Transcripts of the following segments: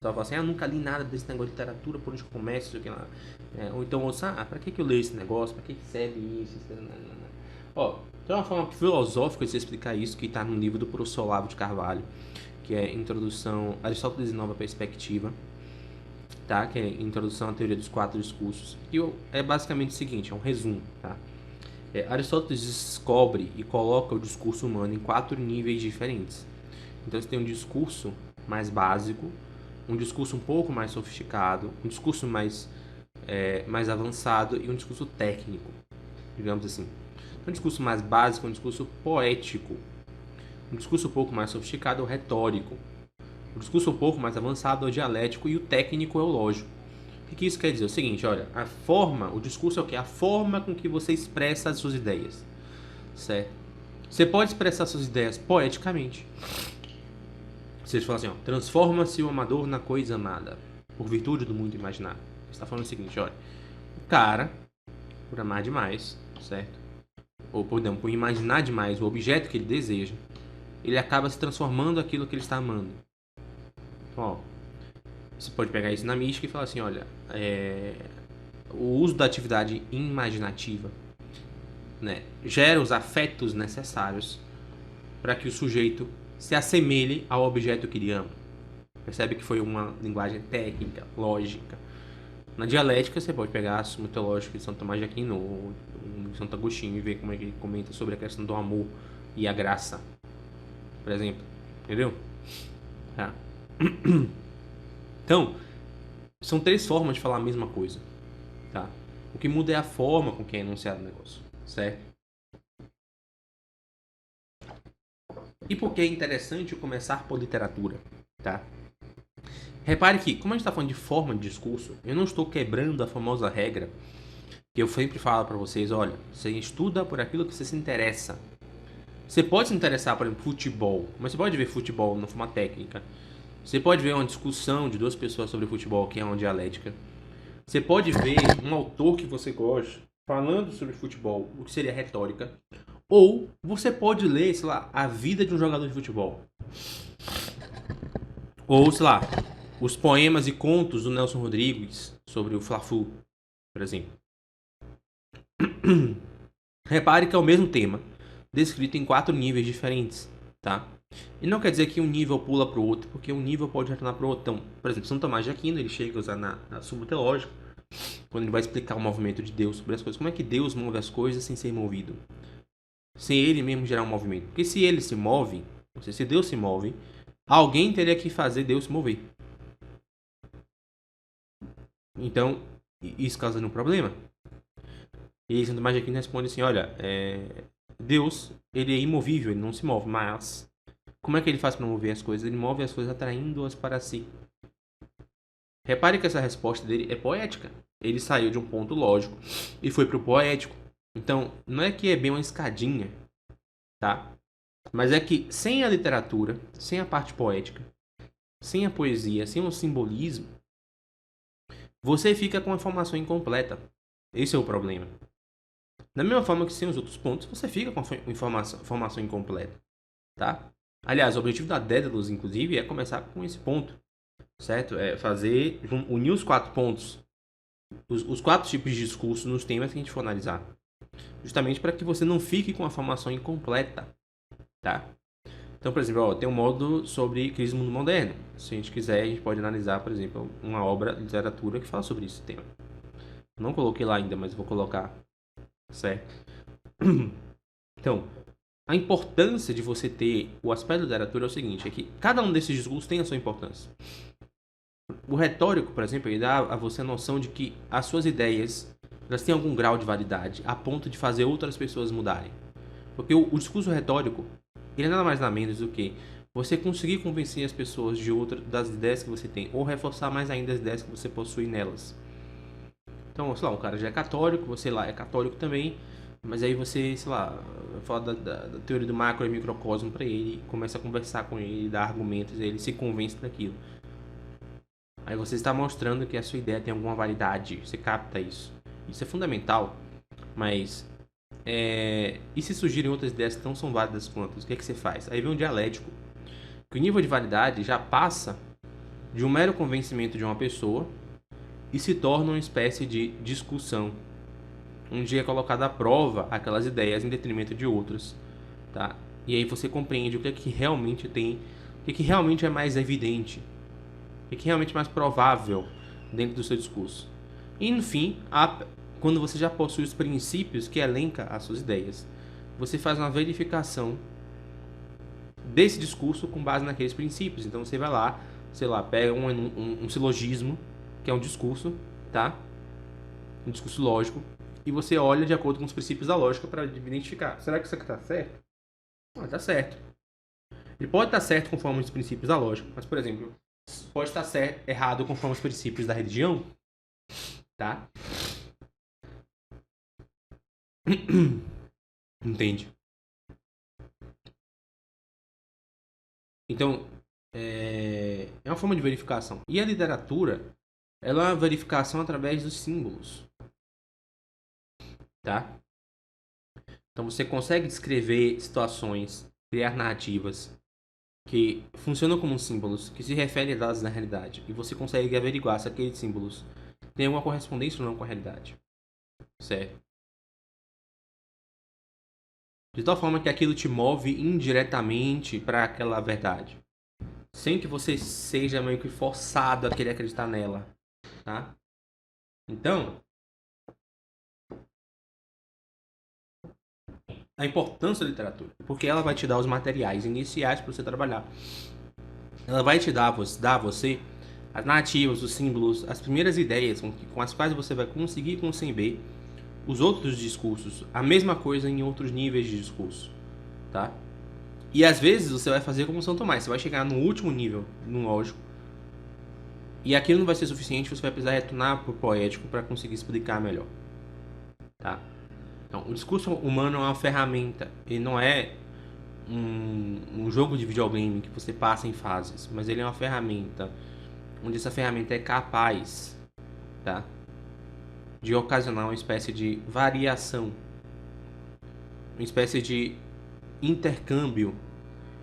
Só fala assim, nunca li nada desse negócio de literatura, por onde eu começo, sei o que lá. Ou então, pra que eu leio esse negócio? Pra que serve isso? Ó, tem uma forma filosófica de se explicar isso que tá no livro do professor Olavo de Carvalho, que é Introdução Aristóteles e Nova Perspectiva, tá? Que é Introdução à Teoria dos Quatro Discursos. E é basicamente o seguinte, é um resumo, tá? Aristóteles descobre e coloca o discurso humano em 4 níveis diferentes. Então você tem um discurso mais básico, um discurso um pouco mais sofisticado, um discurso mais avançado e um discurso técnico, digamos assim. Um discurso mais básico é um discurso poético. Um discurso um pouco mais sofisticado é o retórico. O discurso um pouco mais avançado é o dialético e o técnico é o lógico. O que isso quer dizer? É o seguinte, olha, o discurso é o quê? A forma com que você expressa as suas ideias, certo? Você pode expressar suas ideias poeticamente. Você fala assim, transforma-se o amador na coisa amada, por virtude do mundo imaginário. Você está falando o seguinte, olha, o cara, por amar demais, certo? Ou, por imaginar demais o objeto que ele deseja, ele acaba se transformando aquilo que ele está amando. Ó, você pode pegar isso na mística e falar assim, olha, o uso da atividade imaginativa, né, gera os afetos necessários para que o sujeito se assemelhe ao objeto que ele ama. Percebe que foi uma linguagem técnica, lógica. Na dialética, você pode pegar a Suma Teológica de Santo Tomás de Aquino ou Santo Agostinho e ver como é que ele comenta sobre a questão do amor e a graça, por exemplo. Entendeu? Tá. Então, são 3 formas de falar a mesma coisa. Tá? O que muda é a forma com que é enunciado o negócio. Certo? E por que é interessante começar por literatura? Tá? Repare que, como a gente está falando de forma de discurso, eu não estou quebrando a famosa regra que eu sempre falo para vocês, olha, você estuda por aquilo que você se interessa. Você pode se interessar, por exemplo, futebol, mas você pode ver futebol na forma técnica. Você pode ver uma discussão de 2 pessoas sobre futebol, que é uma dialética. Você pode ver um autor que você gosta falando sobre futebol, o que seria retórica. Ou você pode ler, sei lá, a vida de um jogador de futebol. Ou, sei lá, os poemas e contos do Nelson Rodrigues sobre o Fla-Flu, por exemplo. Repare que é o mesmo tema, descrito em 4 níveis diferentes, tá? E não quer dizer que um nível pula para o outro, porque um nível pode retornar para o outro. Então, por exemplo, São Tomás de Aquino, ele chega a usar na Suma Teológica, quando ele vai explicar o movimento de Deus sobre as coisas. Como é que Deus move as coisas sem ser movido? Sem ele mesmo gerar um movimento. Porque se ele se move, ou seja, se Deus se move, alguém teria que fazer Deus se mover. Então, isso causa um problema. E aí, São Tomás de Aquino responde assim, olha, Deus, ele é imovível, ele não se move, mas como é que ele faz para mover as coisas? Ele move as coisas atraindo-as para si. Repare que essa resposta dele é poética. Ele saiu de um ponto lógico e foi pro poético. Então, não é que é bem uma escadinha, tá? Mas é que sem a literatura, sem a parte poética, sem a poesia, sem o simbolismo, você fica com a informação incompleta. Esse é o problema. Da mesma forma que sem os outros pontos, você fica com a informação incompleta, tá? Aliás, o objetivo da Daedalus, inclusive, é começar com esse ponto, certo? É unir os 4 pontos, os 4 tipos de discurso nos temas que a gente for analisar, justamente para que você não fique com a formação incompleta, tá? Então, por exemplo, tem um módulo sobre crise do mundo moderno. Se a gente quiser, a gente pode analisar, por exemplo, uma obra de literatura que fala sobre esse tema. Não coloquei lá ainda, mas vou colocar, certo? Então, a importância de você ter o aspecto da literatura é o seguinte, é que cada um desses discursos tem a sua importância. O retórico, por exemplo, ele dá a você a noção de que as suas ideias elas têm algum grau de validade a ponto de fazer outras pessoas mudarem. Porque o discurso retórico, ele é nada mais nada menos do que você conseguir convencer as pessoas das ideias que você tem, ou reforçar mais ainda as ideias que você possui nelas. Então, sei lá, um cara já é católico, você lá é católico também, mas aí você, sei lá, fala da teoria do macro e microcosmo para ele, começa a conversar com ele, dá argumentos, ele se convence daquilo. Aí você está mostrando que a sua ideia tem alguma validade, você capta isso. Isso é fundamental, mas e se surgirem outras ideias que não são válidas quanto? O que é que você faz? Aí vem um dialético, que o nível de validade já passa de um mero convencimento de uma pessoa e se torna uma espécie de discussão, onde é colocada à prova aquelas ideias em detrimento de outras, tá? E aí você compreende o que é que realmente tem, o que é que realmente é mais evidente, o que é que realmente é mais provável dentro do seu discurso. E no fim, quando você já possui os princípios que elenca as suas ideias, você faz uma verificação desse discurso com base naqueles princípios. Então você vai lá, sei lá, pega um silogismo, que é um discurso, tá? Um discurso lógico, e você olha de acordo com os princípios da lógica para identificar. Será que isso aqui está certo? Ah, tá certo. Ele pode estar certo conforme os princípios da lógica, mas, por exemplo, pode estar certo, errado conforme os princípios da religião, tá? Entende? Então, é uma forma de verificação. E a literatura, ela é uma verificação através dos símbolos, tá? Então você consegue descrever situações, criar narrativas que funcionam como símbolos, que se referem a dados da realidade, e você consegue averiguar se aqueles símbolos têm alguma correspondência ou não com a realidade, certo? De tal forma que aquilo te move indiretamente para aquela verdade, sem que você seja meio que forçado a querer acreditar nela, tá? Então, a importância da literatura, porque ela vai te dar os materiais iniciais para você trabalhar. Ela vai te dar a você as narrativas, os símbolos, as primeiras ideias com as quais você vai conseguir conceber os outros discursos, a mesma coisa em outros níveis de discurso, tá? E às vezes você vai fazer como São Tomás, você vai chegar no último nível, no lógico, e aquilo não vai ser suficiente, você vai precisar retornar pro poético para conseguir explicar melhor, tá? Então, o discurso humano é uma ferramenta, ele não é um jogo de videogame que você passa em fases, mas ele é uma ferramenta onde essa ferramenta é capaz, tá, de ocasionar uma espécie de variação, uma espécie de intercâmbio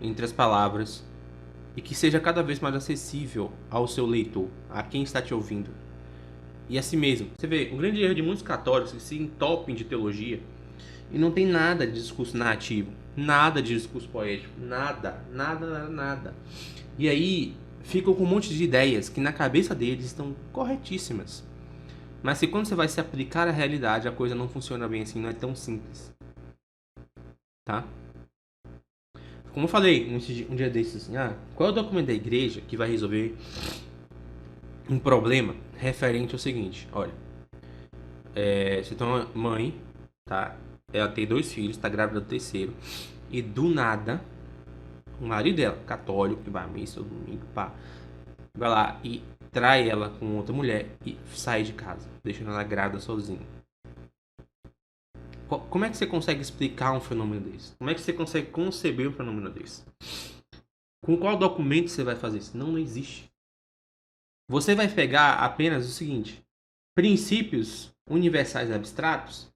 entre as palavras e que seja cada vez mais acessível ao seu leitor, a quem está te ouvindo. E assim mesmo, você vê, o grande erro de muitos católicos que se entopem de teologia e não tem nada de discurso narrativo, nada de discurso poético, nada, nada, nada, nada. E aí ficam com um monte de ideias que na cabeça deles estão corretíssimas. Mas que quando você vai se aplicar à realidade, a coisa não funciona bem assim, não é tão simples. Tá? Como eu falei um dia desses, assim, qual é o documento da igreja que vai resolver um problema referente ao seguinte? Olha, você tem uma mãe, tá? Ela tem 2 filhos, tá grávida do terceiro, e do nada, o marido dela, católico, que vai à missa todo domingo, pá, vai lá e trai ela com outra mulher e sai de casa, deixando ela grávida sozinha. Como é que você consegue explicar um fenômeno desse? Como é que você consegue conceber um fenômeno desse? Com qual documento você vai fazer isso? Não existe. Você vai pegar apenas o seguinte: princípios universais abstratos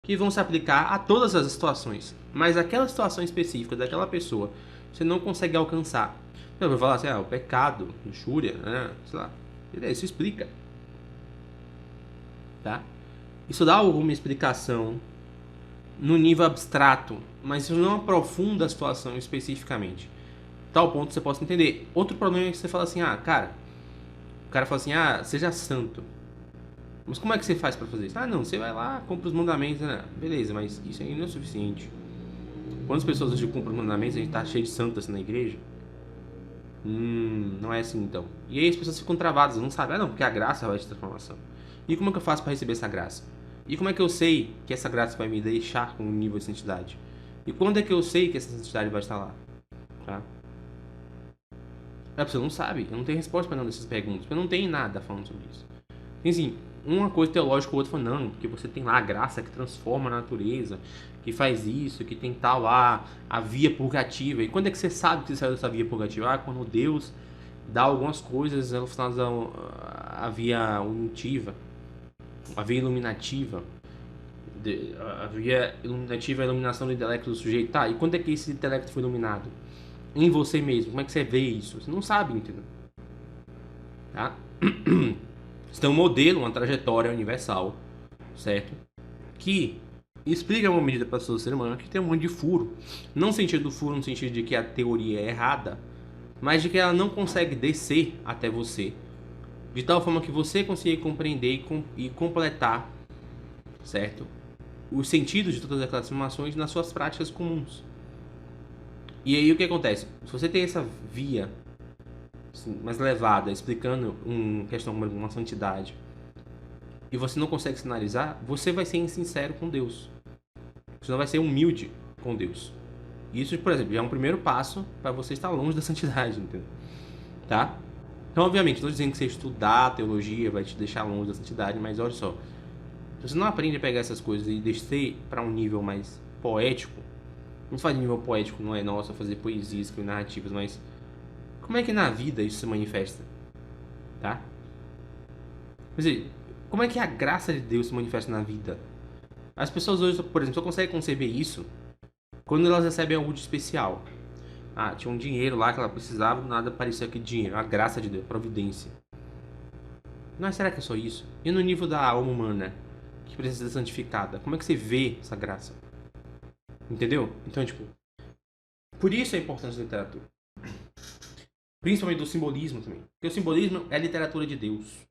que vão se aplicar a todas as situações, mas aquela situação específica daquela pessoa você não consegue alcançar. Então, eu vou falar assim, o pecado, luxúria, né? Sei lá. Isso explica. Tá? Isso dá alguma explicação no nível abstrato, mas isso não aprofunda a situação especificamente. Tal ponto você possa entender. Outro problema é que você fala assim, cara, o cara fala assim, seja santo. Mas como é que você faz pra fazer isso? Não, você vai lá, cumpre os mandamentos, né? Beleza, mas isso aí não é suficiente. Quantas pessoas hoje cumprem os mandamentos, a gente tá cheio de santos assim na igreja? Não é assim então. E aí as pessoas ficam travadas, não sabem, não, porque a graça vai de transformação. E como é que eu faço para receber essa graça? E como é que eu sei que essa graça vai me deixar com um nível de santidade? E quando é que eu sei que essa santidade vai estar lá? Tá? A pessoa não sabe, eu não tenho resposta para nenhuma dessas perguntas, porque não tem nada falando sobre isso. Tem sim, uma coisa teológica, o outro falando, não, porque você tem lá a graça que transforma a natureza, que faz isso, que tem tal lá, a via purgativa. E quando é que você sabe que você saiu dessa via purgativa? Quando Deus dá algumas coisas relacionadas à via unitiva, a via iluminativa. A via iluminativa é a iluminação do intelecto do sujeito. Tá, e quando é que esse intelecto foi iluminado? Em você mesmo. Como é que você vê isso? Você não sabe, entendeu? tá? Você tem um modelo, uma trajetória universal, certo? Que explica uma medida para o ser humano que tem um monte de furo. Não no sentido do furo, no sentido de que a teoria é errada, mas de que ela não consegue descer até você. De tal forma que você consiga compreender e completar, certo? Os sentidos de todas aquelas informações nas suas práticas comuns. E aí o que acontece? Se você tem essa via assim, mais levada, explicando uma questão como uma santidade, e você não consegue sinalizar, você vai ser insincero com Deus. Você não vai ser humilde com Deus. Isso, por exemplo, já é um primeiro passo para você estar longe da santidade, entendeu? Tá? Então, obviamente, não estou dizendo que você estudar a teologia vai te deixar longe da santidade, mas olha só, se você não aprende a pegar essas coisas e descer para um nível mais poético, não faz nível poético, não é nossa fazer poesia, escrever narrativas, mas como é que na vida isso se manifesta? Tá? Quer dizer, como é que a graça de Deus se manifesta na vida? As pessoas hoje, por exemplo, só conseguem conceber isso quando elas recebem algo de especial. Ah, tinha um dinheiro lá que ela precisava, nada parecia que dinheiro, a graça de Deus, providência. Mas será que é só isso? E no nível da alma humana, que precisa ser santificada, como é que você vê essa graça? Entendeu? Então, tipo, por isso é importante a literatura. Principalmente do simbolismo também. Porque o simbolismo é a literatura de Deus.